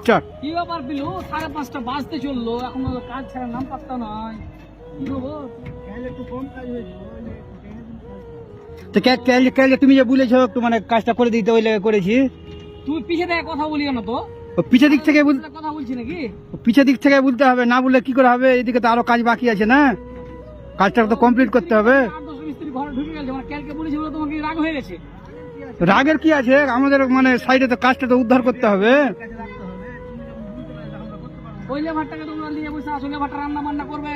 Start. কি ব্যাপার বিলু, 5:30 বাজতে চললো, এখন কাজ ছাড়া নাম পাত্তা নয়। কি খবর? একটু কম কাজ হয়েছে। তো কে তুমি যে বলেছো একটু মানে কাজটা করে দিতে ওই লেগে করেছি। তুই পিছে থেকে কথা বলিও না তো। ও পিছে দিক থেকে কথা বলছি নাকি? পিছে দিক থেকে বলতে হবে, না বললে কি করে হবে? এদিকে তো আরো কাজ বাকি আছে না, কাজটা তো কমপ্লিট করতে হবে। 8-10 মিস্ত্রি ঘরে ঢুকে গেছে, মানে কালকে বলেছি বলে তোমাকে রাগ হয়ে গেছে। রাগের কি আছে? আমাদের মানে সাইডে তো কাজটা তো উদ্ধার করতে হবে। ওই লেবারটাকে তোমরা নিয়ে বসে আসো, লেবারটা রান্না বান্না করবে,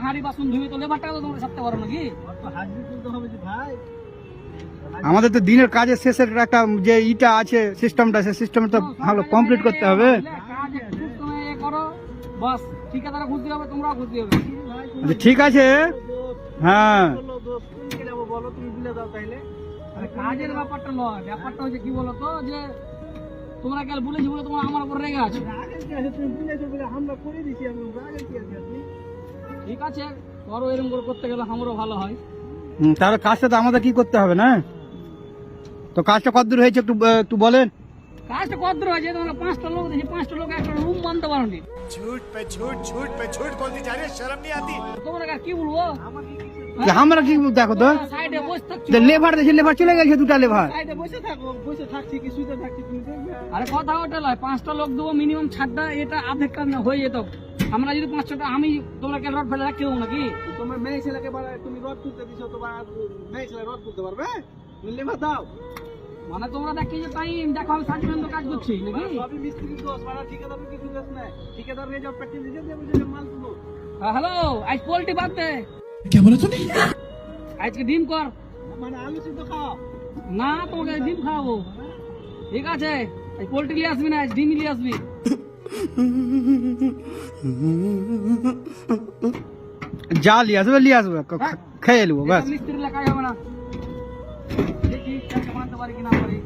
হাঁড়ি বাসন ধুবে, তো লেবারটাকে তো তোমরা ছাড়তে পারো নাকি? হাজির তুলতে হবে যে ভাই। আমাদের তো দিনের কাজের শেষের একটা যে ইটা আছে সিস্টেমটা, সেই সিস্টেমটা তো ভালো কমপ্লিট করতে হবে। কাজ একটু সময় করো, বাস ঠিকাদার খুঁজতে হবে, তোমরাও খুঁজতে হবে। আচ্ছা, ঠিক আছে। হ্যাঁ, যাবো বলো, তুমি বুঝে দাও তাইলে। আরে কাজের ব্যাপারটা নয়, ব্যাপারটা হচ্ছে কি বলো তো, যে তোমরা কাল বলেছি বলে তোমার আমার উপর রেগে আছো। রাগের কি আছে? তুমি বুঝেছো বলে আমরা করে দিছি, আমি রাগের কি আছে আপনি? ঠিক আছে, করো, এরকম করে করতে গেলে আমারও ভালো হয়। তাহলে কাজটা তো আমাদের কি করতে হবে না? তো কাজটা কতদূর হয়েছে একটু বলেন। কাজটা কদ্দূর হয়েছে? তোমরা 5টা লোক দেখি, 5টা লোক একটা রুম বানতে পারোনি। झूठ पे झूठ बोलती जा रही है, शर्म नहीं आती। তোমরা আর কি বলবো? যে আমরা কি দেখো তো, সাইডে বসে থাকছো, যে লেবার দেখি লেবার চলে গেছে, দুটা লেবার। সাইডে বসে থাকো, বসে থাকছি কি শুতে থাকছি তুমি দেখবে। আরে কথা ওটা নয়, 5টা লোক দেবো মিনিমাম, ছাড়টা এটা আধেক কাজ না হয়ে যেত। আমরা যদি 5টা, আমি তোমরা কেন রড ফেলে রাখতে দেবো নাকি? তোমার মেয়ে ছেলেকে তুমি রড তুলতে দিছো, তোমার মেয়ে ছেলে রড তুলতে পারবে? তুমি লেবার দাও। মানে তোমরা দেখি যে টাইম দেখো, আমি 60 মিনিট কাজ করছি নাকি? সবই মিস্ত্রির দোষ, মানে ঠিকাদার কিছু দোষ নাই। ঠিকাদার রেজাল্ট প্র্যাকটিস দিতে দিয়ে বুঝে মাল তুলো। হ্যালো, আজ পোল্ট্রি বাদ দে। क्या बोला तूने? আজকে ডিম কর। মানে আলু সিদ্ধ খাও। না, তোমাকে ডিম খাওয়াবো। ঠিক আছে, আজ পোল্ট্রি নিয়ে আসবি না, আজ ডিম নিয়ে আসবি। যা লিয়ে আসবে খেয়ে নেবো ব্যাস। মিস্ত্রি লেখাই হবে না। দেখি কাজটা বানাতে পারি কিনা পারি।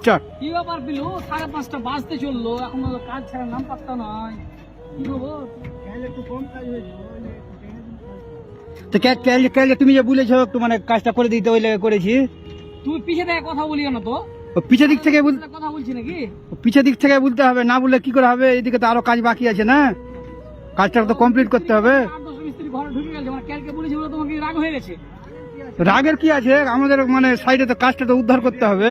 স্টার্ট। কি ব্যাপার বিলু, 5:30 বাজতে চললো, এখন কাজ ছাড়া নাম পাত্তা নয়। কি খবর? একটু কম কাজ হয়েছে। তো কে তুমি যে বলেছো একটু মানে কাজটা করে দিতে ওই লেগে করেছি। তুই পিছে থেকে কথা বলিও না তো। ও পিছে দিক থেকে কথা বলছি নাকি? পিছে দিক থেকে বলতে হবে, না বললে কি করে হবে? এদিকে তো আরো কাজ বাকি আছে না, কাজটা তো কমপ্লিট করতে হবে। 8-10 মিস্ত্রি ঘরে ঢুকে গেছে, মানে কালকে বলেছি বলে তোমাকে রাগ হয়ে গেছে। রাগের কি আছে? আমাদের মানে সাইডে তো কাজটা তো উদ্ধার করতে হবে।